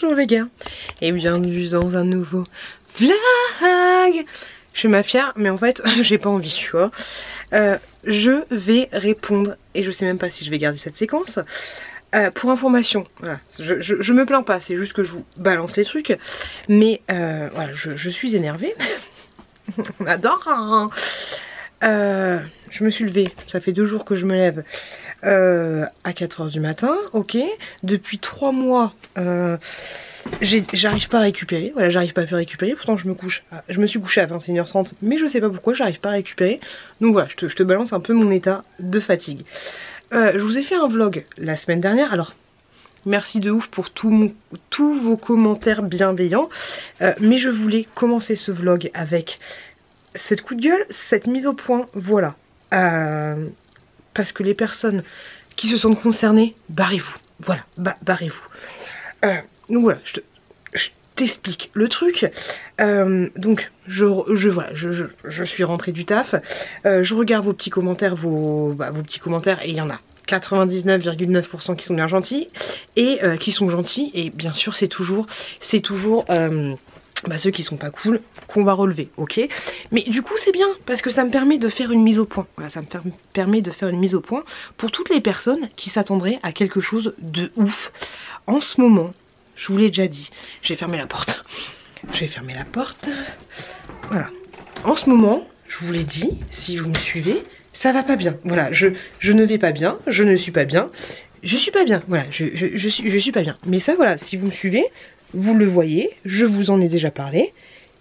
Bonjour les gars et bienvenue dans un nouveau vlog. Je suis ma fière mais en fait j'ai pas envie, tu vois. Je vais répondre et je sais même pas si je vais garder cette séquence. Pour information, voilà, je me plains pas, c'est juste que je vous balance les trucs. Mais voilà, je suis énervée. On adore hein. Je me suis levée, ça fait 2 jours que je me lève à 4 h du matin, ok. Depuis 3 mois, j'arrive pas à récupérer, voilà, j'arrive pas à récupérer, pourtant je me suis couchée à 21 h 30, mais je sais pas pourquoi, j'arrive pas à récupérer. Donc voilà, je te balance un peu mon état de fatigue. Je vous ai fait un vlog la semaine dernière, alors merci de ouf pour tous vos commentaires bienveillants, mais je voulais commencer ce vlog avec cette coup de gueule, cette mise au point, voilà. Parce que les personnes qui se sentent concernées, barrez-vous, voilà, barrez-vous. Donc voilà, je t'explique le truc. Donc je suis rentrée du taf, je regarde vos petits commentaires, vos petits commentaires, et il y en a 99,9% qui sont bien gentils et qui sont gentils, et bien sûr c'est toujours ceux qui sont pas cool qu'on va relever, ok. Mais du coup c'est bien parce que ça me permet de faire une mise au point. Voilà, ça me permet de faire une mise au point pour toutes les personnes qui s'attendraient à quelque chose de ouf. En ce moment, je vous l'ai déjà dit, j'ai fermé la porte. J'ai fermé la porte. Voilà. En ce moment, je vous l'ai dit, si vous me suivez, ça va pas bien. Voilà, je ne vais pas bien, je ne suis pas bien. Je suis pas bien, voilà, je suis pas bien. Mais ça, voilà, si vous me suivez, vous le voyez, je vous en ai déjà parlé.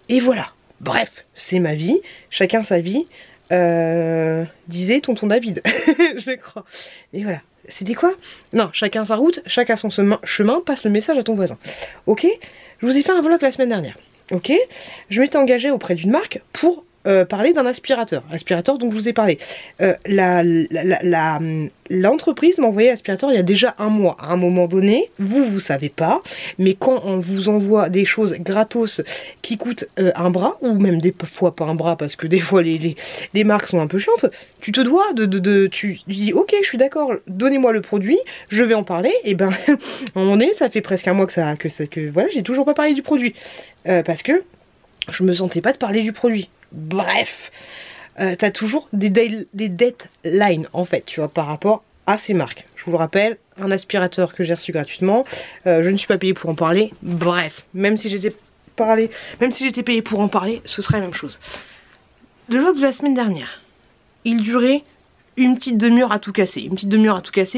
Et voilà, bref, c'est ma vie, chacun sa vie, disait tonton David, je crois. Et voilà, c'était quoi? Non, chacun sa route, chacun son chemin, passe le message à ton voisin. Ok? Je vous ai fait un vlog la semaine dernière, ok? Je m'étais engagée auprès d'une marque pour parler d'un aspirateur dont je vous ai parlé. L'entreprise m'a envoyé l'aspirateur il y a déjà 1 mois. À un moment donné, vous savez pas, mais quand on vous envoie des choses gratos qui coûtent un bras, ou même des fois pas un bras, parce que des fois les marques sont un peu chiantes, tu te dois tu dis ok, je suis d'accord, donnez-moi le produit, je vais en parler. Et ben à un moment donné, ça fait presque 1 mois que voilà, j'ai toujours pas parlé du produit, parce que je me sentais pas de parler du produit. Bref, t'as toujours des deadlines en fait, tu vois, par rapport à ces marques. Je vous le rappelle, un aspirateur que j'ai reçu gratuitement, je ne suis pas payée pour en parler. Bref, même si j'étais payée pour en parler, ce serait la même chose. Le vlog de la semaine dernière, il durait une petite demi-heure à tout casser.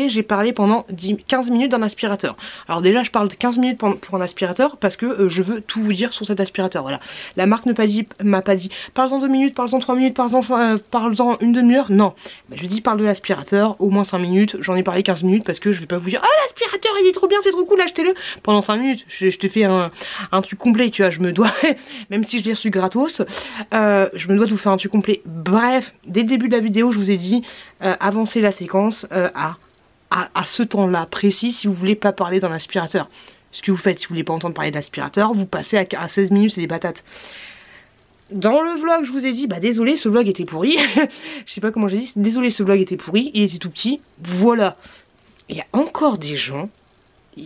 J'ai parlé pendant 15 minutes d'un aspirateur. Alors déjà je parle de 15 minutes pour un aspirateur parce que je veux tout vous dire sur cet aspirateur. Voilà. La marque m'a pas dit parle-en 2 minutes, parle-en 3 minutes, parle-en une demi-heure. Non. Bah, je dis parle de l'aspirateur, au moins 5 minutes. J'en ai parlé 15 minutes parce que je vais pas vous dire ah l'aspirateur il est trop bien, c'est trop cool, achetez-le. Pendant 5 minutes, je te fais un truc complet, tu vois, je me dois, même si je l'ai reçu gratos, je me dois de vous faire un truc complet. Bref, dès le début de la vidéo, je vous ai dit avancer la séquence à ce temps-là précis si vous voulez pas parler d'un aspirateur. Ce que vous faites, si vous voulez pas entendre parler de l'aspirateur, vous passez à 16 minutes, c'est des patates. Dans le vlog, je vous ai dit, bah désolé, ce vlog était pourri. Je sais pas comment j'ai dit, désolé, ce vlog était pourri, il était tout petit. Voilà. Il y a encore des gens,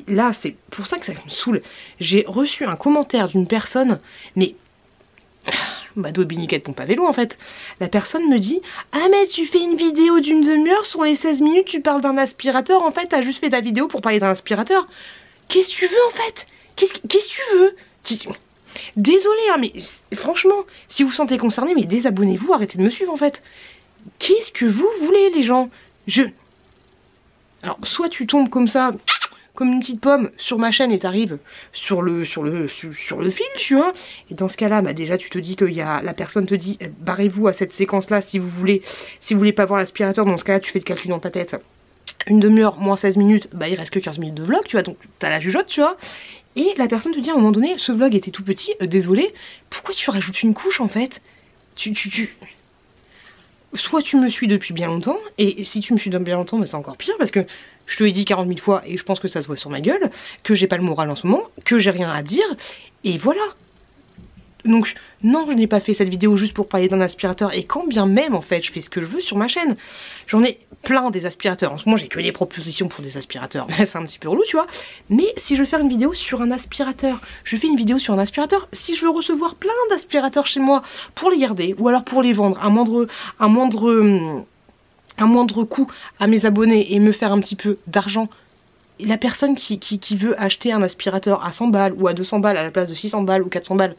là c'est pour ça que ça me saoule. J'ai reçu un commentaire d'une personne, mais dos biniquette pompe à vélo en fait. La personne me dit ah mais tu fais une vidéo d'une demi-heure, sur les 16 minutes tu parles d'un aspirateur, en fait t'as juste fait ta vidéo pour parler d'un aspirateur. Qu'est-ce que tu veux en fait? Qu'est-ce que tu veux? Désolé hein, mais franchement si vous vous sentez concerné, mais désabonnez-vous, arrêtez de me suivre en fait. Qu'est-ce que vous voulez les gens? Alors soit tu tombes comme ça comme une petite pomme sur ma chaîne et t'arrives sur le fil, tu vois. Et dans ce cas-là, bah déjà tu te dis que la personne te dit barrez-vous à cette séquence-là si vous voulez pas voir l'aspirateur. Dans ce cas-là, tu fais le calcul dans ta tête. Une demi-heure moins 16 minutes, bah il reste que 15 minutes de vlog, tu vois. Donc t'as la jugeote, tu vois. Et la personne te dit à un moment donné, ce vlog était tout petit, désolé. Pourquoi tu rajoutes une couche en fait? Soit tu me suis depuis bien longtemps, et si tu me suis depuis bien longtemps, bah, c'est encore pire parce que je te l'ai dit 40 000 fois et je pense que ça se voit sur ma gueule, que j'ai pas le moral en ce moment, que j'ai rien à dire, et voilà. Donc non, je n'ai pas fait cette vidéo juste pour parler d'un aspirateur, et quand bien même en fait je fais ce que je veux sur ma chaîne. J'en ai plein des aspirateurs, en ce moment j'ai que des propositions pour des aspirateurs, c'est un petit peu relou tu vois. Mais si je veux faire une vidéo sur un aspirateur, je fais une vidéo sur un aspirateur. Si je veux recevoir plein d'aspirateurs chez moi pour les garder, ou alors pour les vendre à moindre coût à mes abonnés et me faire un petit peu d'argent, la personne qui veut acheter un aspirateur à 100 balles ou à 200 balles à la place de 600 balles ou 400 balles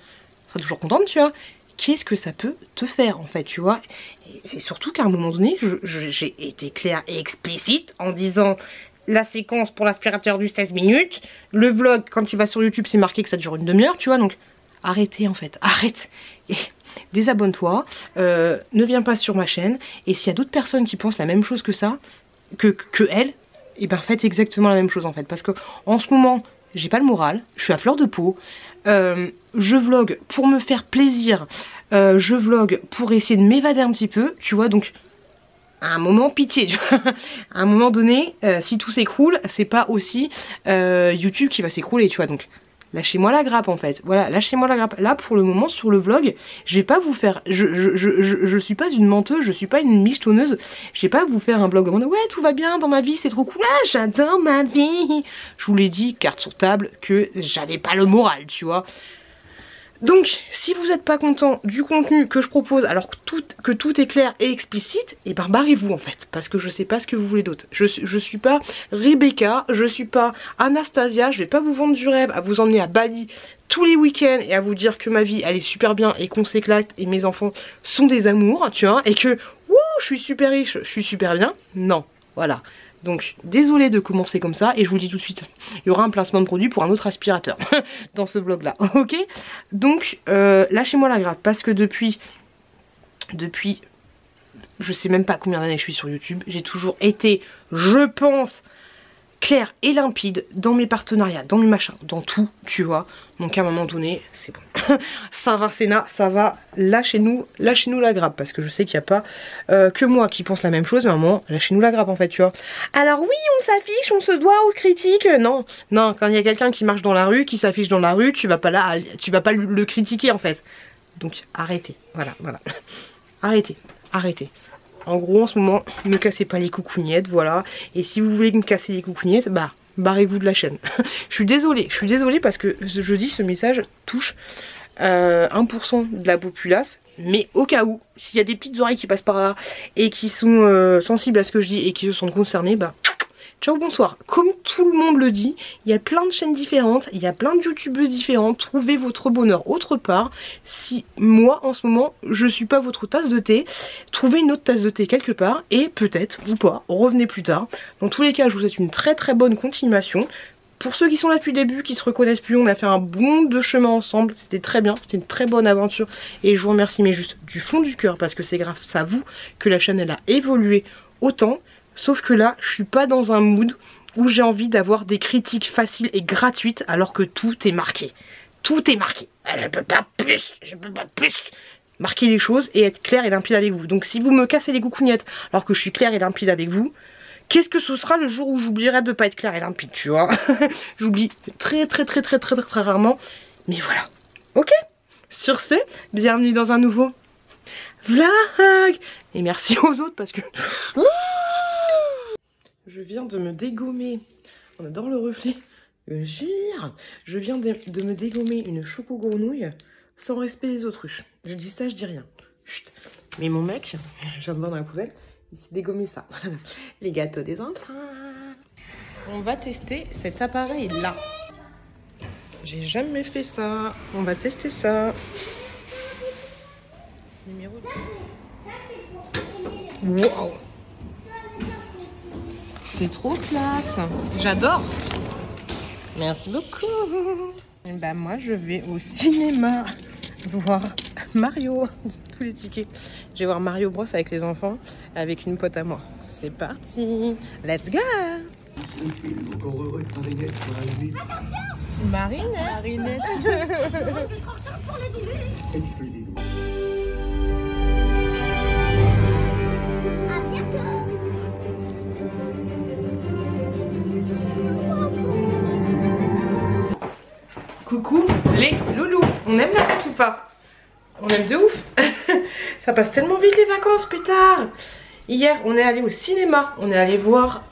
sera toujours contente tu vois. Qu'est-ce que ça peut te faire en fait tu vois. Et c'est surtout qu'à un moment donné j'ai été claire et explicite en disant la séquence pour l'aspirateur du 16 minutes, le vlog quand tu vas sur YouTube c'est marqué que ça dure une demi-heure tu vois. Donc arrêtez en fait, arrête et désabonne-toi, ne viens pas sur ma chaîne. Et s'il y a d'autres personnes qui pensent la même chose que ça, que elle, et ben faites exactement la même chose en fait. Parce que en ce moment j'ai pas le moral, je suis à fleur de peau, je vlog pour me faire plaisir, je vlog pour essayer de m'évader un petit peu tu vois. Donc à un moment pitié tu vois. À un moment donné si tout s'écroule c'est pas aussi YouTube qui va s'écrouler tu vois. Donc lâchez-moi la grappe en fait, voilà, lâchez-moi la grappe. Là pour le moment sur le vlog, je vais pas vous faire, je suis pas une menteuse, je suis pas une michetonneuse, je vais pas vous faire un vlog en mode ouais tout va bien dans ma vie, c'est trop cool, ah j'adore ma vie. Je vous l'ai dit, carte sur table, que j'avais pas le moral tu vois. Donc si vous n'êtes pas content du contenu que je propose alors que tout est clair et explicite, et ben barrez-vous en fait, parce que je sais pas ce que vous voulez d'autre. Je suis pas Rebecca, je suis pas Anastasia, je vais pas vous vendre du rêve, à vous emmener à Bali tous les week-ends et à vous dire que ma vie elle est super bien et qu'on s'éclate et mes enfants sont des amours, tu vois, et que wouh je suis super riche, je suis super bien. Non, voilà. Donc désolé de commencer comme ça, et je vous le dis tout de suite, il y aura un placement de produit pour un autre aspirateur dans ce vlog là, ok. Donc lâchez-moi la grappe, parce que depuis je sais même pas combien d'années je suis sur YouTube, j'ai toujours été, je pense, claire et limpide dans mes partenariats, dans mes machins, dans tout, tu vois. Donc à un moment donné, c'est bon. Ça va Sénat, ça va, lâchez-nous la grappe, parce que je sais qu'il n'y a pas que moi qui pense la même chose, mais à un moment, lâchez-nous la grappe en fait, tu vois. Alors oui, on s'affiche, on se doit aux critiques, non, non, quand il y a quelqu'un qui marche dans la rue, qui s'affiche dans la rue, tu vas pas le critiquer en fait. Donc arrêtez, voilà, arrêtez. En gros en ce moment, ne cassez pas les coucougnettes, voilà. Et si vous voulez me casser les coucougnettes, bah barrez-vous de la chaîne. Je suis désolée parce que je dis ce message touche 1% de la populace. Mais au cas où, s'il y a des petites oreilles qui passent par là et qui sont sensibles à ce que je dis et qui se sont concernées, bah ciao bonsoir. Comme tout le monde le dit, il y a plein de chaînes différentes, il y a plein de youtubeuses différentes, trouvez votre bonheur autre part. Si moi en ce moment je suis pas votre tasse de thé, trouvez une autre tasse de thé quelque part, et peut-être ou pas, revenez plus tard. Dans tous les cas je vous souhaite une très très bonne continuation. Pour ceux qui sont là depuis le début, qui se reconnaissent plus, on a fait un bout de chemin ensemble, c'était très bien, c'était une très bonne aventure, et je vous remercie mais juste du fond du cœur, parce que c'est grâce à vous que la chaîne elle a évolué autant. Sauf que là, je suis pas dans un mood où j'ai envie d'avoir des critiques faciles et gratuites alors que tout est marqué. Tout est marqué. Je peux pas plus marquer les choses et être clair et limpide avec vous. Donc si vous me cassez les coucougnettes alors que je suis clair et limpide avec vous, qu'est-ce que ce sera le jour où j'oublierai de pas être clair et limpide, tu vois. J'oublie très rarement. Mais voilà. Ok. Sur ce, bienvenue dans un nouveau vlog. Et merci aux autres parce que... Je viens de me dégommer, on adore le reflet, je viens de me dégommer une choco-grenouille sans respect des autruches. Je dis ça, je dis rien. Chut. Mais mon mec, je viens de voir dans la poubelle, il s'est dégommé ça. Les gâteaux des enfants. On va tester cet appareil là. J'ai jamais fait ça. On va tester ça. Numéro 2. Wow. C'est trop classe. J'adore. Merci beaucoup. Et bah moi je vais au cinéma voir Mario. Tous les tickets. Je vais voir Mario Bros avec les enfants, avec une pote à moi. C'est parti. Let's go. Encore heureux que Marinette soit arrivée. Marinette. Exclusivement. Coucou les loulous, on aime la fête ou pas? on aime de ouf. Ça passe tellement vite les vacances, putain. Hier, on est allé au cinéma. On est allé voir...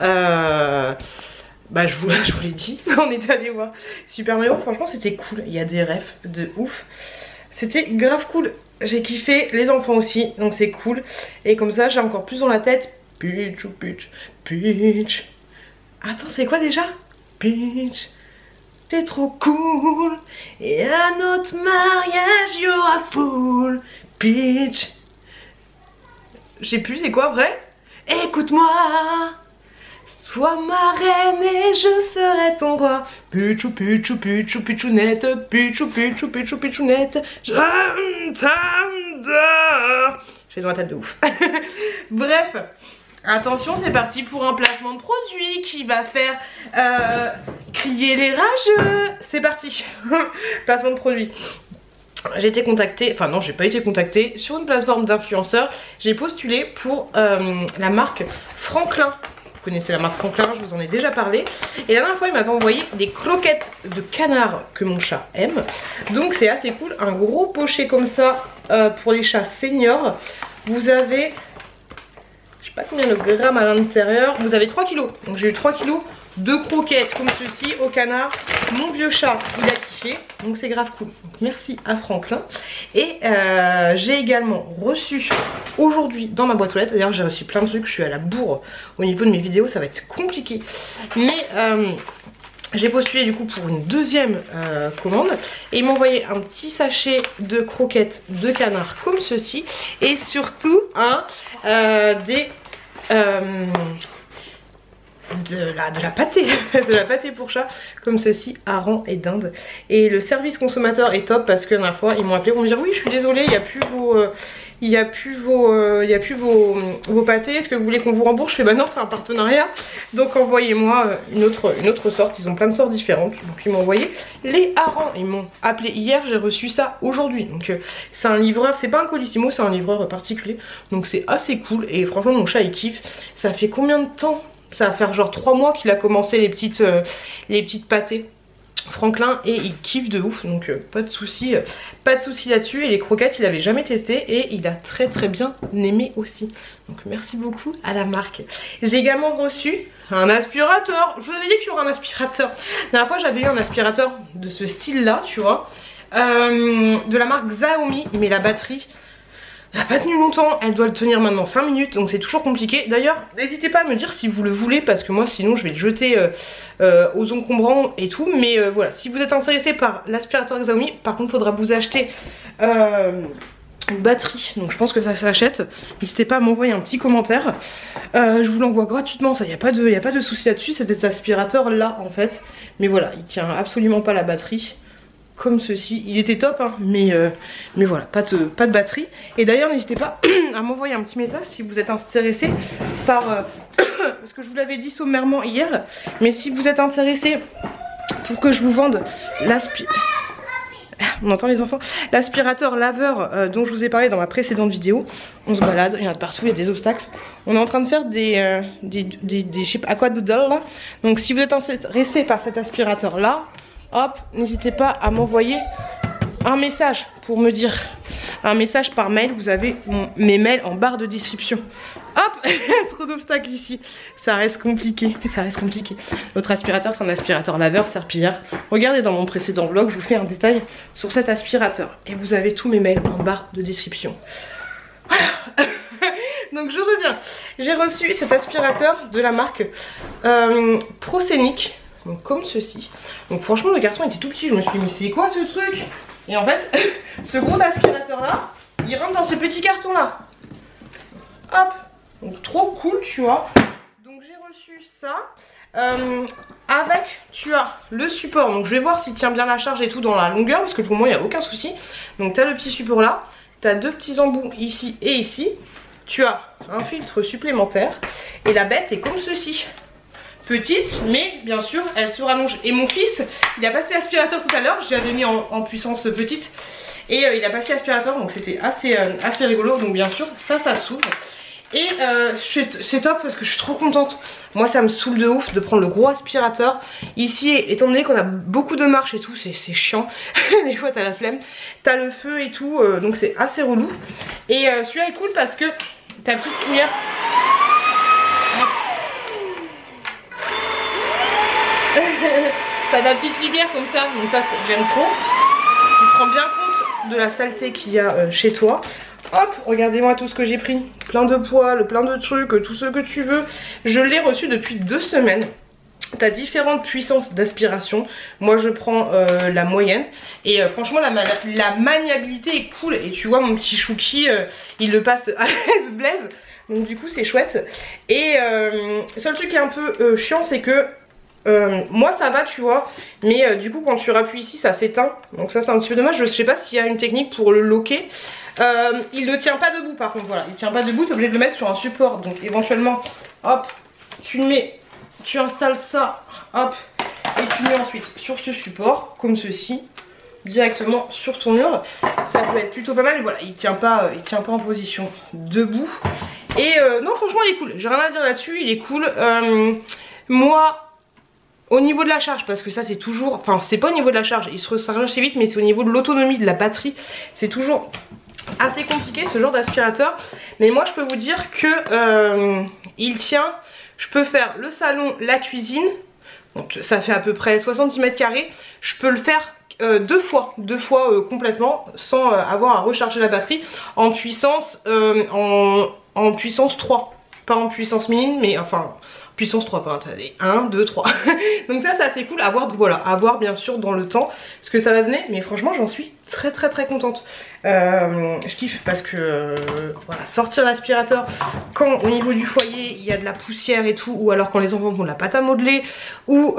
Bah je vous l'ai dit, on est allé voir Super Mario. Franchement c'était cool, il y a des refs de ouf. C'était grave cool. J'ai kiffé, les enfants aussi, donc c'est cool. Et comme ça j'ai encore plus dans la tête. Peach ou Peach, Peach. Attends, c'est quoi déjà? Peach, t'es trop cool. Et à notre mariage, you are full. Peach. Je sais plus, c'est quoi vrai? Écoute-moi. Sois ma reine et je serai ton roi. Pichou, pichou, pichou, pichounette. Pichou, pichou, pichou, pichounette. Je t'adore. Je fais dans la tête de ouf. Bref, attention, c'est parti pour un placement de produit qui va faire crier les rageux. C'est parti. Placement de produit. J'ai été contactée, enfin non j'ai pas été contactée, sur une plateforme d'influenceurs. J'ai postulé pour la marque Franklin. Vous connaissez la marque Franklin, je vous en ai déjà parlé. Et la dernière fois il m'avait envoyé des croquettes de canard que mon chat aime. Donc c'est assez cool, un gros pochet comme ça pour les chats seniors. Vous avez, je sais pas combien de grammes à l'intérieur, vous avez 3 kilos. Donc j'ai eu 3 kilos de croquettes comme ceci au canard. Mon vieux chat il a kiffé, donc c'est grave cool. Donc merci à Franklin. Et j'ai également reçu aujourd'hui dans ma boîte aux lettres, d'ailleurs j'ai reçu plein de trucs, je suis à la bourre au niveau de mes vidéos, ça va être compliqué. Mais j'ai postulé du coup pour une deuxième commande. Et ils m'ont envoyé un petit sachet de croquettes de canard comme ceci. Et surtout de la pâtée de la pâtée pour chat comme ceci, hareng et dinde. Et le service consommateur est top parce que la dernière fois ils m'ont appelé pour me dire oui je suis désolée, il n'y a plus vos pâtés, est-ce que vous voulez qu'on vous rembourse? Je fais bah non, c'est un partenariat, donc envoyez-moi une autre sorte. Ils ont plein de sortes différentes, donc ils m'ont envoyé les harengs. Ils m'ont appelé hier, j'ai reçu ça aujourd'hui. Donc c'est un livreur, c'est pas un Colissimo, c'est un livreur particulier, donc c'est assez cool. Et franchement mon chat il kiffe. Ça fait combien de temps? Ça va faire genre 3 mois qu'il a commencé les petites pâtés Franklin et il kiffe de ouf, donc pas de souci là-dessus. Et les croquettes il avait jamais testé et il a très bien aimé aussi, donc merci beaucoup à la marque. J'ai également reçu un aspirateur. Je vous avais dit qu'il y aurait un aspirateur. La dernière fois j'avais eu un aspirateur de ce style là, tu vois, de la marque Xiaomi, mais la batterie elle n'a pas tenu longtemps, elle doit le tenir maintenant 5 minutes, donc c'est toujours compliqué. D'ailleurs, n'hésitez pas à me dire si vous le voulez, parce que moi sinon je vais le jeter aux encombrants et tout. Mais voilà, si vous êtes intéressé par l'aspirateur Xiaomi, par contre il faudra vous acheter une batterie, donc je pense que ça s'achète. N'hésitez pas à m'envoyer un petit commentaire, je vous l'envoie gratuitement, ça y a pas de souci là-dessus. C'était cet aspirateur là en fait, mais voilà, il tient absolument pas la batterie. Comme ceci, il était top hein, mais voilà, pas de batterie. Et d'ailleurs n'hésitez pas à m'envoyer un petit message si vous êtes intéressé par parce que je vous l'avais dit sommairement hier, mais si vous êtes intéressé pour que je vous vende on entend les enfants, l'aspirateur laveur dont je vous ai parlé dans ma précédente vidéo. On se balade, il y en a de partout, il y a des obstacles. On est en train de faire des aquadoodles là. Donc si vous êtes intéressé par cet aspirateur là, hop, n'hésitez pas à m'envoyer un message pour me dire, un message par mail. Vous avez mes mails en barre de description. Hop, trop d'obstacles ici, ça reste compliqué, Notre aspirateur c'est un aspirateur laveur serpillière. Regardez dans mon précédent vlog, je vous fais un détail sur cet aspirateur. Et vous avez tous mes mails en barre de description. Voilà. Donc je reviens, j'ai reçu cet aspirateur de la marque Proscenic. Donc comme ceci. Donc franchement le carton était tout petit. Je me suis dit mais c'est quoi ce truc? Et en fait ce gros aspirateur là, il rentre dans ce petit carton là. Hop. Donc trop cool tu vois. Donc j'ai reçu ça. Avec tu as le support. Donc je vais voir s'il tient bien la charge et tout dans la longueur, parce que pour moi il n'y a aucun souci. Donc tu as le petit support là. Tu as deux petits embouts ici et ici. Tu as un filtre supplémentaire. Et la bête est comme ceci. Petite, mais bien sûr elle se rallonge. Et mon fils il a passé l'aspirateur tout à l'heure, je l'avais mis en puissance petite, et il a passé l'aspirateur, donc c'était assez rigolo. Donc bien sûr ça s'ouvre. Et c'est top parce que je suis trop contente. Moi ça me saoule de ouf de prendre le gros aspirateur. Ici, étant donné qu'on a beaucoup de marches et tout, c'est chiant. Des fois t'as la flemme, t'as le feu et tout, donc c'est assez relou. Et celui-là est cool parce que ta petite cuillère. T'as ta petite lumière comme ça, donc ça j'aime trop. Tu prends bien compte de la saleté qu'il y a chez toi. Hop, regardez-moi tout ce que j'ai pris. Plein de poils, plein de trucs, tout ce que tu veux. Je l'ai reçu depuis 2 semaines. T'as différentes puissances d'aspiration. Moi je prends la moyenne. Et franchement la maniabilité est cool. Et tu vois mon petit chouki, il le passe à l'aise blaise. Donc du coup c'est chouette. Et le seul truc qui est un peu chiant, c'est que moi ça va tu vois, mais du coup quand tu rappuies ici ça s'éteint, donc ça c'est un petit peu dommage. Je sais pas s'il y a une technique pour le loquer. Il ne tient pas debout par contre, voilà, il tient pas debout, t'es obligé de le mettre sur un support, donc éventuellement hop, tu le mets, tu installes ça, hop, et tu le mets ensuite sur ce support, comme ceci, directement sur ton mur. Ça peut être plutôt pas mal, mais voilà, il tient pas en position debout. Et non franchement il est cool, j'ai rien à dire là-dessus, il est cool. Moi au niveau de la charge, parce que ça c'est toujours, enfin c'est pas au niveau de la charge, il se recharge assez vite, mais c'est au niveau de l'autonomie de la batterie, c'est toujours assez compliqué ce genre d'aspirateur. Mais moi je peux vous dire que il tient, je peux faire le salon, la cuisine, donc ça fait à peu près 70 mètres carrés, je peux le faire deux fois complètement sans avoir à recharger la batterie en puissance, en puissance 3, pas en puissance minime, mais enfin puissance 3, enfin, 1, 2, 3. Donc ça c'est assez cool à voir, voilà, à voir bien sûr dans le temps ce que ça va donner, mais franchement j'en suis très contente. Je kiffe parce que voilà, sortir l'aspirateur quand au niveau du foyer il y a de la poussière et tout, ou alors quand les enfants font de la pâte à modeler, ou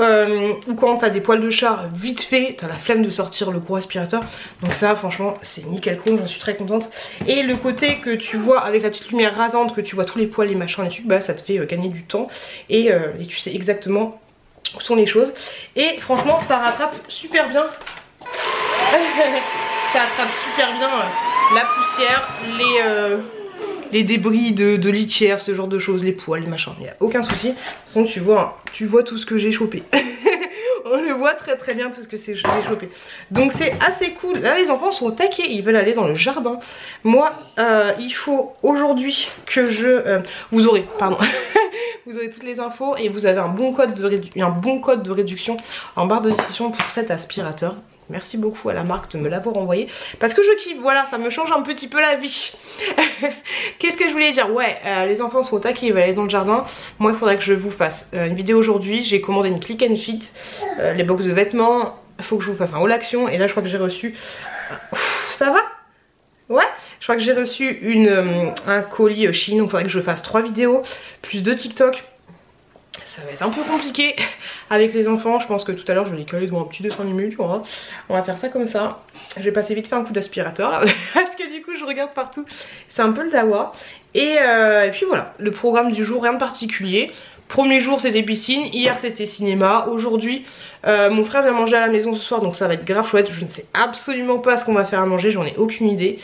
quand t'as des poils de chat vite fait, t'as la flemme de sortir le gros aspirateur. Donc ça franchement c'est nickel chrome, j'en suis très contente. Et le côté que tu vois avec la petite lumière rasante, que tu vois tous les poils, les machins, les trucs, bah ça te fait gagner du temps et tu sais exactement où sont les choses. Et franchement ça rattrape super bien. Ça attrape super bien la poussière, les débris de litière, ce genre de choses, les poils, les machins, il n'y a aucun souci. De toute façon tu vois tout ce que j'ai chopé. On le voit très bien tout ce que j'ai chopé. Donc c'est assez cool. Là les enfants sont au taquet, ils veulent aller dans le jardin. Moi il faut aujourd'hui que je... vous aurez toutes les infos et vous avez un bon code de réduction en barre de description pour cet aspirateur. Merci beaucoup à la marque de me l'avoir envoyé parce que je kiffe, voilà, ça me change un petit peu la vie. Qu'est-ce que je voulais dire? Ouais, les enfants sont au taquet, ils veulent aller dans le jardin. Moi il faudrait que je vous fasse une vidéo aujourd'hui. J'ai commandé une click and fit, les box de vêtements. Il faut que je vous fasse un haul action. Et là je crois que j'ai reçu... ça va? Ouais, je crois que j'ai reçu un colis Chine. Donc il faudrait que je fasse 3 vidéos plus 2 TikTok. Ça va être un peu compliqué avec les enfants. Je pense que tout à l'heure je vais les coller devant un petit dessin animé, tu vois. On va faire ça comme ça. Je vais passer vite fait un coup d'aspirateur là parce que du coup je regarde partout. C'est un peu le dawa. Et puis voilà, le programme du jour, rien de particulier. Premier jour c'était piscine, hier c'était cinéma. Aujourd'hui mon frère vient manger à la maison ce soir, donc ça va être grave chouette. Je ne sais absolument pas ce qu'on va faire à manger, j'en ai aucune idée.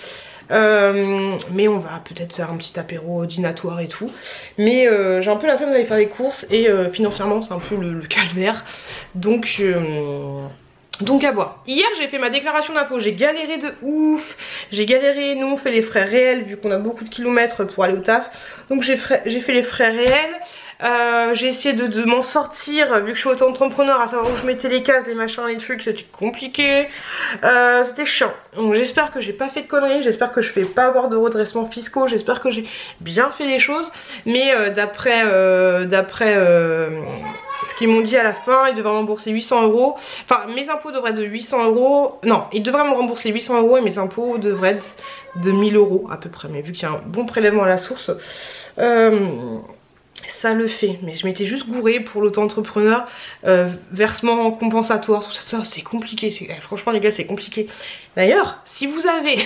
Mais on va peut-être faire un petit apéro dînatoire et tout. Mais j'ai un peu la flemme d'aller faire des courses et financièrement c'est un peu le calvaire. Donc à voir. Hier j'ai fait ma déclaration d'impôt, j'ai galéré de ouf. J'ai galéré, nous on fait les frais réels vu qu'on a beaucoup de kilomètres pour aller au taf. Donc j'ai fait les frais réels. J'ai essayé de m'en sortir vu que je suis auto-entrepreneur, à savoir où je mettais les cases, les machins, les trucs, c'était compliqué. C'était chiant. Donc j'espère que j'ai pas fait de conneries, j'espère que je vais pas avoir de redressements fiscaux, j'espère que j'ai bien fait les choses. Mais d'après ce qu'ils m'ont dit à la fin, ils devraient me rembourser 800 €. Enfin mes impôts devraient être de 800 €. Non, ils devraient me rembourser 800 € et mes impôts devraient être de 1000 € à peu près. Mais vu qu'il y a un bon prélèvement à la source, ça le fait. Mais je m'étais juste gourée pour l'auto-entrepreneur, versement compensatoire, tout ça, c'est compliqué. Franchement les gars c'est compliqué. D'ailleurs si vous avez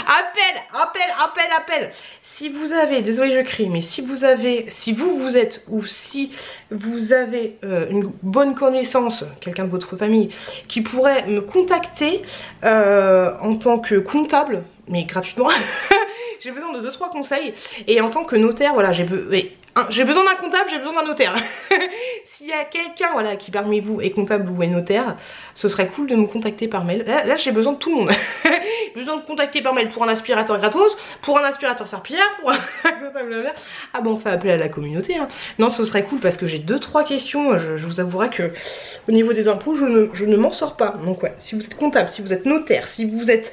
appel, si vous avez, désolé je crie, mais si vous avez, si vous êtes ou si vous avez une bonne connaissance, quelqu'un de votre famille qui pourrait me contacter en tant que comptable, mais gratuitement j'ai besoin de 2-3 conseils. Et en tant que notaire, voilà, j'ai besoin d'un comptable, j'ai besoin d'un notaire. S'il y a quelqu'un voilà, qui parmi vous est comptable ou est notaire, ce serait cool de me contacter par mail. Là j'ai besoin de tout le monde. J'ai besoin de contacter par mail pour un aspirateur gratos, pour un aspirateur serpillière, pour un comptable. Ah bon, on fait appel à la communauté. Hein. Non, ce serait cool parce que j'ai 2-3 questions. Je vous avouerai que au niveau des impôts, je ne m'en sors pas. Donc ouais, si vous êtes comptable, si vous êtes notaire, si vous êtes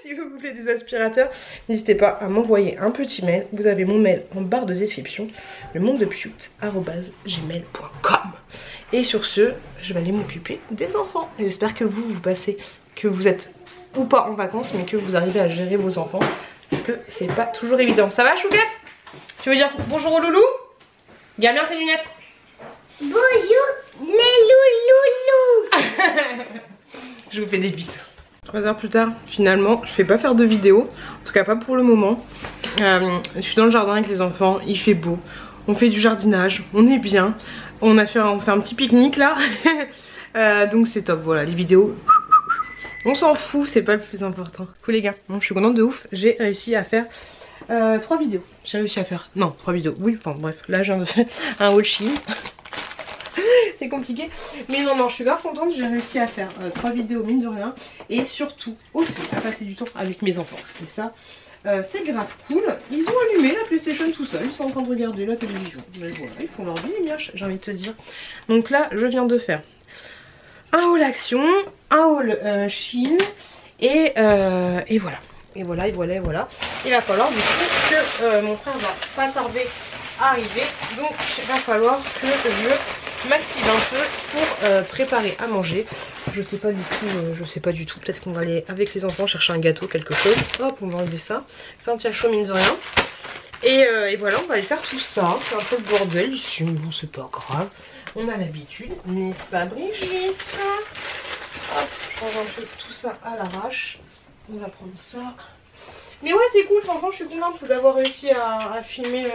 si vous voulez des aspirateurs, n'hésitez pas à m'envoyer un petit mail. Vous avez mon mail en barre de description, lemondepute@gmail.com. Et sur ce, je vais aller m'occuper des enfants. J'espère que vous passez, que vous êtes ou pas en vacances, mais que vous arrivez à gérer vos enfants, parce que c'est pas toujours évident. Ça va, Chouquette? Tu veux dire bonjour au loulou? Garde bien tes lunettes. Bonjour les loulous. Je vous fais des bisous. 3 heures plus tard, finalement, je fais pas faire de vidéo, en tout cas pas pour le moment. Je suis dans le jardin avec les enfants, il fait beau, on fait du jardinage, on est bien, on fait un petit pique-nique là. Donc c'est top, voilà, les vidéos, on s'en fout, c'est pas le plus important. Cool les gars, bon, je suis contente de ouf, j'ai réussi à faire 3 vidéos. J'ai réussi à faire, non 3 vidéos, oui, enfin bref, là je viens de faire un haul Shein. C'est compliqué, mais non, je suis grave contente, j'ai réussi à faire 3 vidéos mine de rien, et surtout aussi à passer du temps avec mes enfants. Et ça, c'est grave cool. Ils ont allumé la PlayStation tout seuls, ils sont en train de regarder la télévision. Mais voilà, ils font leur vie les mioches, j'ai envie de te dire. Donc là, je viens de faire un haul action, un haul Shein, et voilà. Et voilà. Il va falloir du coup que mon frère va pas tarder à arriver, donc il va falloir que je m'active un peu pour préparer à manger. Je sais pas du tout, peut-être qu'on va aller avec les enfants chercher un gâteau, quelque chose. Hop, on va enlever ça, ça en tient chaud mine de rien. Et voilà, on va aller faire tout ça. C'est un peu le bordel ici, mais bon c'est pas grave, on a l'habitude, n'est-ce pas Brigitte? Hop, je range un peu tout ça à l'arrache. On va prendre ça. Mais ouais, c'est cool, franchement je suis contente d'avoir réussi à filmer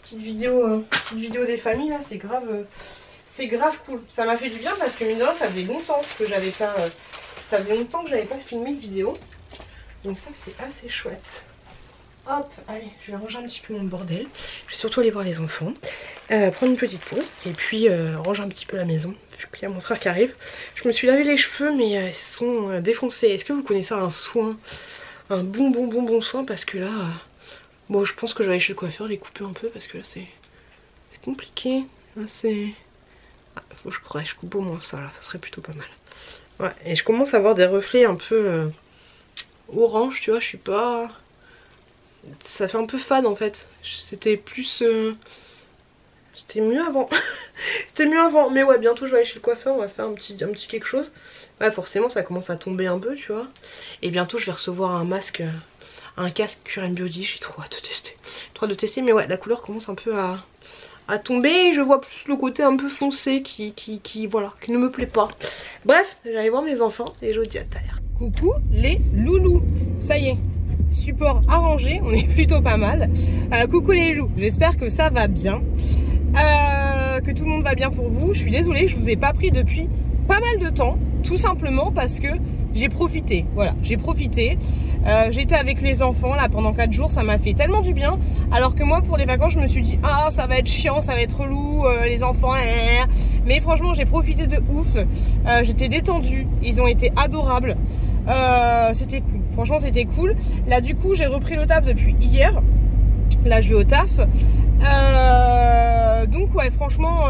petite vidéo des familles là, c'est grave cool. Ça m'a fait du bien parce que mine de rien, ça faisait longtemps que j'avais pas filmé de vidéo. Donc ça c'est assez chouette. Hop, allez, je vais ranger un petit peu mon bordel. Je vais surtout aller voir les enfants, prendre une petite pause et puis ranger un petit peu la maison. Vu qu'il y a mon frère qui arrive. Je me suis lavé les cheveux mais ils sont défoncés. Est-ce que vous connaissez un soin, un bon soin? Parce que là, bon, je pense que je vais aller chez le coiffeur les couper un peu parce que là c'est compliqué. Là c'est... Ah, faut que je coupe au moins ça là, ça serait plutôt pas mal. Ouais, et je commence à avoir des reflets un peu orange, tu vois, je suis pas... Ça fait un peu fade en fait. C'était plus... C'était mieux avant. C'était mieux avant. Mais ouais, bientôt je vais aller chez le coiffeur, on va faire un petit quelque chose. Ouais, forcément ça commence à tomber un peu, tu vois. Et bientôt je vais recevoir un masque, un casque Current Beauty, j'ai trop hâte de tester. Trop hâte de tester, mais ouais, la couleur commence un peu à tomber. Je vois plus le côté un peu foncé qui ne me plaît pas. Bref, j'allais voir mes enfants et je vous dis à tout à l'heure. Coucou les loulous. Ça y est, support arrangé, on est plutôt pas mal. Coucou les loulous, j'espère que ça va bien. Que tout le monde va bien pour vous. Je suis désolée, je vous ai pas pris depuis pas mal de temps. Tout simplement parce que j'ai profité. Voilà, j'ai profité. J'étais avec les enfants là pendant 4 jours, ça m'a fait tellement du bien. Alors que moi pour les vacances je me suis dit ah ça va être chiant, ça va être relou, les enfants. Mais franchement j'ai profité de ouf. J'étais détendue, ils ont été adorables. C'était cool, franchement c'était cool. Là du coup j'ai repris le taf depuis hier. Là je vais au taf. Donc ouais franchement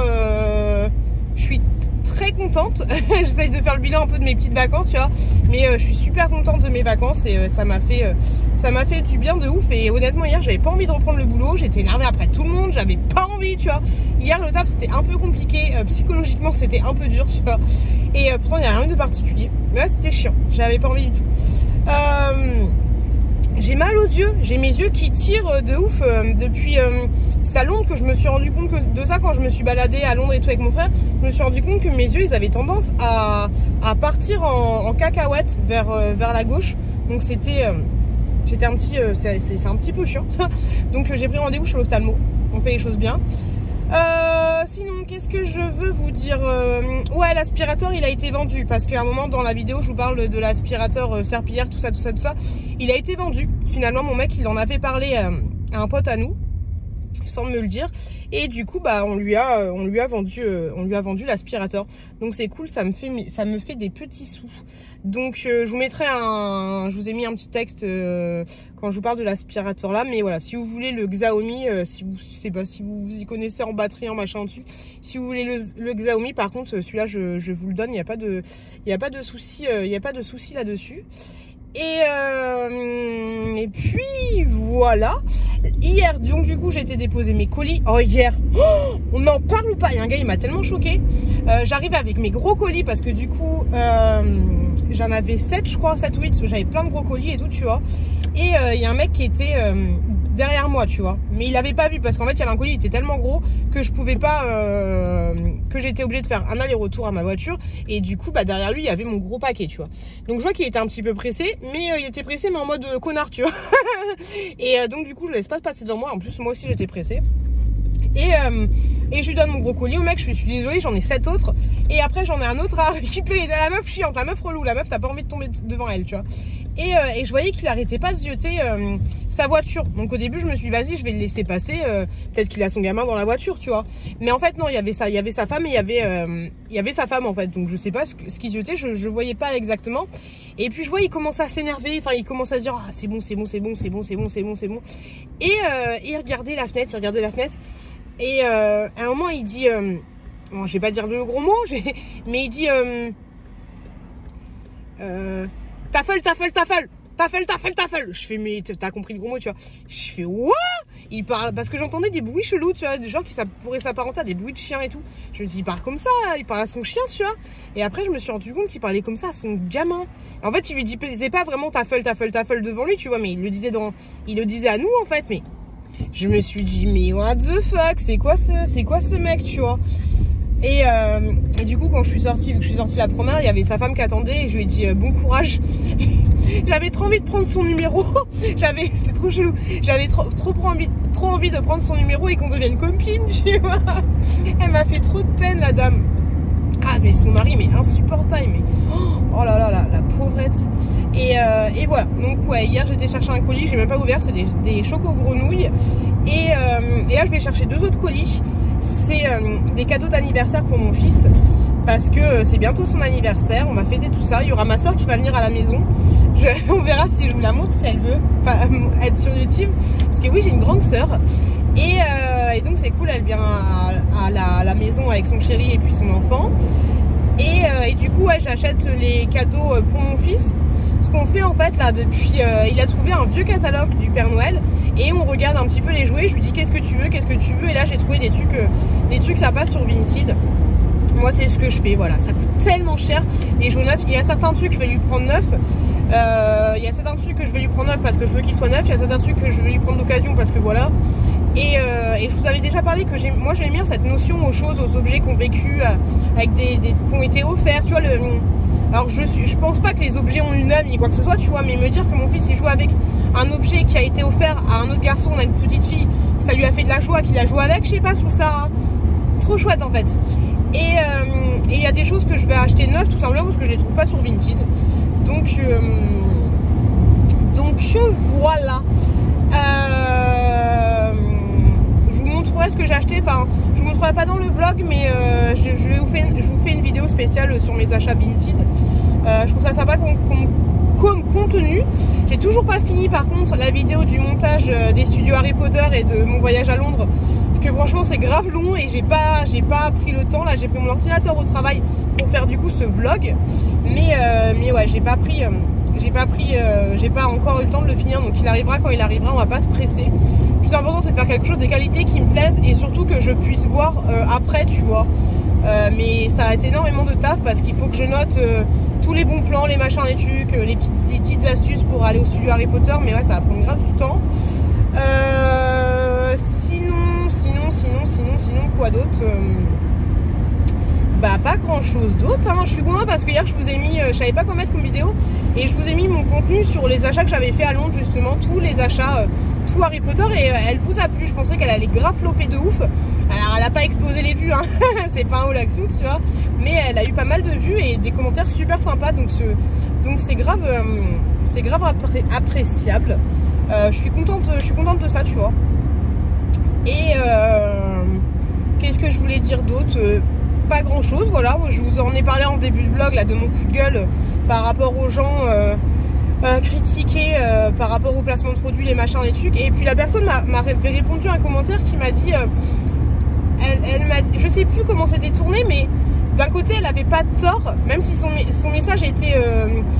je suis très contente. J'essaye de faire le bilan un peu de mes petites vacances, tu vois. Mais je suis super contente de mes vacances et ça m'a fait du bien de ouf. Et honnêtement hier j'avais pas envie de reprendre le boulot. J'étais énervée après tout le monde, j'avais pas envie, tu vois. Hier le taf c'était un peu compliqué, psychologiquement c'était un peu dur, tu vois. Et pourtant il n'y a rien de particulier. Mais là c'était chiant, j'avais pas envie du tout. J'ai mal aux yeux, j'ai mes yeux qui tirent de ouf depuis c'est à Londres que je me suis rendu compte de ça quand je me suis baladée à Londres et tout avec mon frère. Je me suis rendu compte que mes yeux ils avaient tendance à partir en cacahuète vers la gauche. Donc c'était un petit peu chiant. Donc j'ai pris rendez-vous chez l'ophtalmo, on fait les choses bien. Sinon qu'est-ce que je veux vous dire, ouais l'aspirateur il a été vendu parce qu'à un moment dans la vidéo je vous parle de l'aspirateur serpillière tout ça, il a été vendu. finalement mon mec il en avait parlé à un pote à nous sans me le dire, et du coup bah on lui a vendu l'aspirateur. Donc c'est cool, ça me fait des petits sous. Donc je vous mettrai je vous ai mis un petit texte quand je vous parle de l'aspirateur là, mais voilà, si vous voulez le Xiaomi, si vous y connaissez en batterie, en machin dessus, si vous voulez le Xiaomi, par contre celui-là je vous le donne, il n'y a pas de souci, là-dessus. Et puis voilà. Hier donc du coup j'ai été déposer mes colis. Oh hier, on n'en parle ou pas, il y a un gars il m'a tellement choqué. J'arrive avec mes gros colis parce que du coup j'en avais 7 je crois, 7 ou 8, j'avais plein de gros colis et tout tu vois. Et il y a un mec qui était derrière moi tu vois, mais il avait pas vu parce qu'en fait il y avait un colis, il était tellement gros que je pouvais pas que j'étais obligée de faire un aller-retour à ma voiture, et du coup bah derrière lui il y avait mon gros paquet tu vois. Donc je vois qu'il était un petit peu pressé, mais il était pressé mais en mode connard tu vois. Et donc du coup je laisse pas passer devant moi, en plus moi aussi j'étais pressée. Et je lui donne mon gros colis au mec, je suis désolée, j'en ai 7 autres. Et après j'en ai un autre à récupérer. La meuf chiante, la meuf relou, la meuf t'as pas envie de tomber devant elle tu vois. Et je voyais qu'il arrêtait pas de zioter sa voiture. Donc au début je me suis dit vas-y je vais le laisser passer, peut-être qu'il a son gamin dans la voiture tu vois. Mais en fait non, il y avait sa femme et il y avait sa femme en fait. Donc je sais pas ce qu'il ziotait, je voyais pas exactement. Et puis je vois il commence à s'énerver, enfin il commence à dire ah c'est bon. Et il regardait la fenêtre, et à un moment il dit bon, je vais pas dire le gros mot, mais il dit ta folle. Je fais mais t'as compris le gros mot tu vois. Je fais what? Il parle parce que j'entendais des bruits chelous tu vois, des gens qui ça pourrait s'apparenter à des bruits de chiens et tout. Je me dis il parle comme ça, il parle à son chien tu vois. Et après je me suis rendu compte qu'il parlait comme ça à son gamin. En fait il lui disait pas vraiment ta folle devant lui tu vois, mais il le disait à nous en fait. Mais je me suis dit mais what the fuck, c'est quoi ce mec tu vois. Et du coup quand je suis sortie, vu que je suis sortie la première, il y avait sa femme qui attendait et je lui ai dit bon courage. J'avais trop envie de prendre son numéro. C'était trop chelou. J'avais trop envie de prendre son numéro et qu'on devienne copine, tu vois. Elle m'a fait trop de peine la dame. Ah mais son mari mais insupportable, mais oh là là la pauvrette. Et voilà. Donc ouais, hier j'étais chercher un colis, j'ai même pas ouvert, c'est des chocos grenouilles. Et là je vais chercher 2 autres colis. C'est des cadeaux d'anniversaire pour mon fils, parce que c'est bientôt son anniversaire, on va fêter tout ça. Il y aura ma soeur qui va venir à la maison. On verra si je vous la montre, si elle veut être sur YouTube, parce que oui j'ai une grande soeur. Et donc c'est cool, elle vient à la maison avec son chéri et puis son enfant. Et du coup ouais, j'achète les cadeaux pour mon fils. Ce qu'on fait en fait là depuis, il a trouvé un vieux catalogue du Père Noël et on regarde un petit peu les jouets. Je lui dis qu'est-ce que tu veux, et là j'ai trouvé des trucs sympas sur Vinted. Moi c'est ce que je fais, voilà, ça coûte tellement cher les jouets neufs. Il y a certains trucs je vais lui prendre neuf, il y a certains trucs que je vais lui prendre neuf parce que je veux qu'il soit neuf, il y a certains trucs que je vais lui prendre d'occasion parce que voilà. Et je vous avais déjà parlé que moi j'aime bien cette notion aux choses, aux objets qu'on vécu avec qui ont été offerts, tu vois. Alors je pense pas que les objets ont une âme ni quoi que ce soit, tu vois, mais me dire que mon fils il joue avec un objet qui a été offert à un autre garçon, à une petite fille, ça lui a fait de la joie, qu'il a joué avec, je sais pas, je trouve ça trop chouette en fait. Et il y a des choses que je vais acheter neuves tout simplement parce que je les trouve pas sur Vinted. Donc voilà. Je vous montrerai ce que j'ai acheté, enfin je vous montrerai pas dans le vlog, mais je vous fais une vidéo spéciale sur mes achats Vinted. Je trouve ça sympa comme contenu. J'ai toujours pas fini par contre la vidéo du montage des studios Harry Potter et de mon voyage à Londres, parce que franchement c'est grave long et j'ai pas pris le temps. Là j'ai pris mon ordinateur au travail pour faire du coup ce vlog, mais ouais j'ai pas encore eu le temps de le finir, donc il arrivera quand il arrivera, on va pas se presser. Le plus important c'est de faire quelque chose de qualité qui me plaise et surtout que je puisse voir après tu vois. Mais ça a été énormément de taf parce qu'il faut que je note tous les bons plans, les machins, les trucs, les petites astuces pour aller au studio Harry Potter, mais ouais ça va prendre grave du temps. Sinon quoi d'autre? Bah pas grand chose d'autre hein. Je suis contente parce que hier je vous ai mis, je savais pas quoi mettre comme vidéo, et je vous ai mis mon contenu sur les achats que j'avais fait à Londres justement, tous les achats, tout Harry Potter, et elle vous a plu. Je pensais qu'elle allait grave flopper de ouf. Alors elle a pas explosé les vues hein. C'est pas un haul action tu vois, mais elle a eu pas mal de vues et des commentaires super sympas, donc Donc c'est grave appréciable. Je suis contente de ça, tu vois. Et qu'est-ce que je voulais dire d'autre? Pas grand chose, voilà. Je vous en ai parlé en début de vlog là, de mon coup de gueule par rapport aux gens critiqués par rapport au placement de produits, les machins, les trucs. Et puis la personne m'a répondu à un commentaire qui m'a dit, elle m'a dit, je sais plus comment c'était tourné, mais d'un côté elle avait pas tort, même si son message était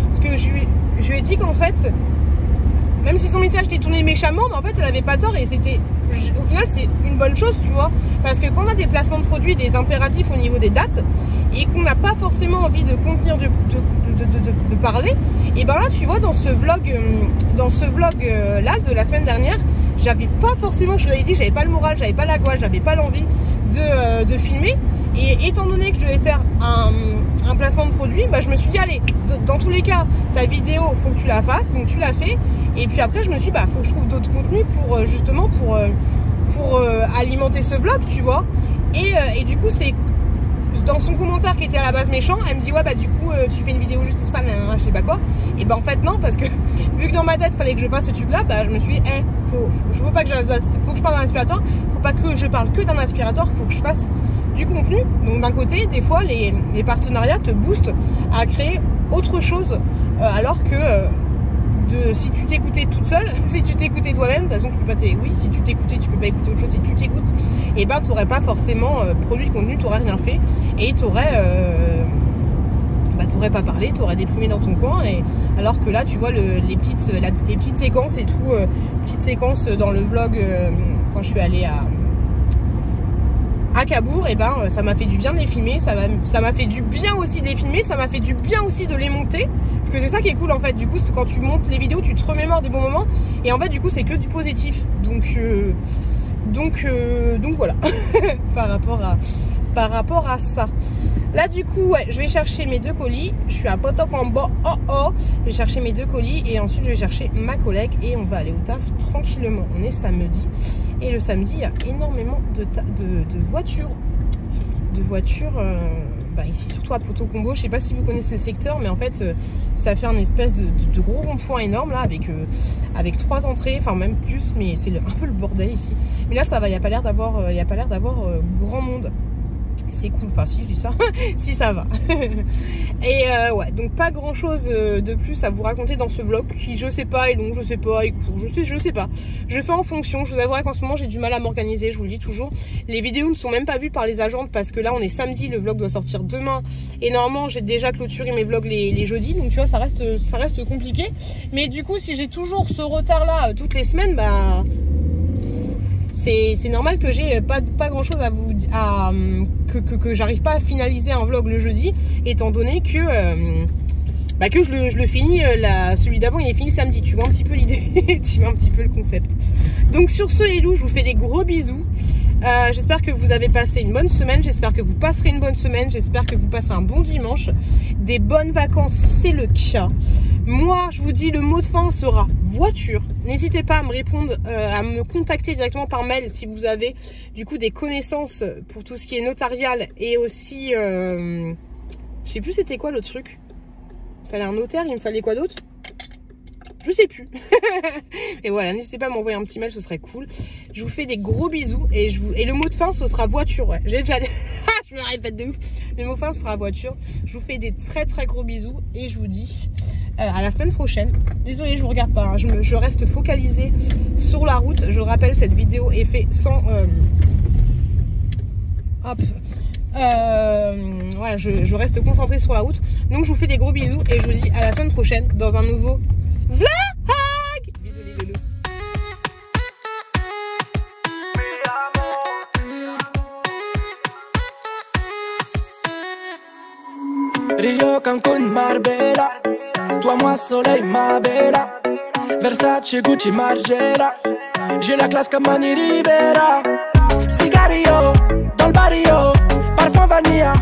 parce que je lui ai dit qu'en fait, même si son message était tourné méchamment, mais en fait elle avait pas tort, et c'était, au final c'est une bonne chose, tu vois, parce que quand on a des placements de produits, des impératifs au niveau des dates, et qu'on n'a pas forcément envie de contenir de parler, et ben là tu vois, dans ce vlog là de la semaine dernière, j'avais pas forcément, je vous l'avais dit, j'avais pas le moral, j'avais pas la gouache, j'avais pas l'envie de filmer. Et étant donné que je devais faire un placement de produit, bah je me suis dit allez, dans tous les cas, ta vidéo, faut que tu la fasses, donc tu l'as fait. Et puis après je me suis dit bah faut que je trouve d'autres contenus pour justement pour alimenter ce vlog, tu vois. Et du coup c'est dans son commentaire qui était à la base méchant, elle me dit ouais bah du coup tu fais une vidéo juste pour ça, je sais pas quoi. Et bah en fait non, parce que vu que dans ma tête fallait que je fasse ce truc là, bah je me suis dit faut pas que faut que je parle d'un aspirateur, faut pas que je parle que d'un aspirateur, faut que je fasse du contenu. Donc d'un côté des fois les partenariats te boostent à créer autre chose, alors que si tu t'écoutais toute seule, si tu t'écoutais toi-même, de toute façon tu peux pas oui, si tu t'écoutais, tu peux pas écouter autre chose. Si tu t'écoutes, et ben t'aurais pas forcément produit de contenu, t'aurais rien fait, et t'aurais pas parlé, t'aurais déprimé dans ton coin. Et alors que là tu vois les petites séquences et tout, petites séquences dans le vlog quand je suis allée à Cabourg, et ben ça m'a fait du bien de les filmer, ça m'a fait du bien aussi de les filmer, ça m'a fait du bien aussi de les monter, parce que c'est ça qui est cool en fait. Du coup quand tu montes les vidéos, tu te remémores des bons moments, et en fait du coup c'est que du positif, donc voilà. par rapport à ça, là du coup ouais, je vais chercher mes 2 colis, je suis à Potocombo, je vais chercher mes 2 colis, et ensuite je vais chercher ma collègue, et on va aller au taf tranquillement. On est samedi, et le samedi il y a énormément de voitures bah ici surtout à Potocombo. Je sais pas si vous connaissez le secteur, mais en fait ça fait un espèce de gros rond-point énorme là, avec 3 entrées, enfin même plus, mais c'est un peu le bordel ici. Mais là ça va, il n'y a pas l'air d'avoir grand monde. C'est cool, enfin si je dis ça, si ça va. Et ouais, donc pas grand chose de plus à vous raconter dans ce vlog qui, je sais pas, est long, je sais pas, est court, je sais pas. Je fais en fonction, je vous avouerai qu'en ce moment j'ai du mal à m'organiser, je vous le dis toujours. Les vidéos ne sont même pas vues par les agentes parce que là on est samedi, le vlog doit sortir demain. Et normalement j'ai déjà clôturé mes vlogs les jeudis, donc tu vois ça reste compliqué. Mais du coup si j'ai toujours ce retard là toutes les semaines, bah... c'est normal que j'ai pas grand chose que j'arrive pas à finaliser un vlog le jeudi, étant donné que je le finis, celui d'avant il est fini samedi. Tu vois un petit peu l'idée, tu vois un petit peu le concept. Donc sur ce les loups, je vous fais des gros bisous. J'espère que vous avez passé une bonne semaine, j'espère que vous passerez une bonne semaine, j'espère que vous passerez un bon dimanche, des bonnes vacances si c'est le cas. Moi je vous dis, le mot de fin sera voiture. N'hésitez pas à me répondre, à me contacter directement par mail si vous avez du coup des connaissances pour tout ce qui est notarial, et aussi je sais plus c'était quoi le truc. Il fallait un notaire, il me fallait quoi d'autre? Je sais plus. Et voilà, n'hésitez pas à m'envoyer un petit mail, ce serait cool. Je vous fais des gros bisous, et le mot de fin ce sera voiture. Ouais, j'ai déjà je me répète de ouf. Le mot de fin sera voiture. Je vous fais des très très gros bisous, et je vous dis à la semaine prochaine. Désolée, je vous regarde pas, hein. Je reste focalisée sur la route. Je rappelle, cette vidéo est faite sans voilà, je reste concentrée sur la route. Donc je vous fais des gros bisous, et je vous dis à la semaine prochaine dans un nouveau vlog. Bisous les loulous. Rio, Cancun, Marbella, toi, moi, soleil, ma bella. Versace, Gucci, Margiela, j'ai la classe comme Manny Rivera. Cigarillo, dans le barrio, parfum vanilla.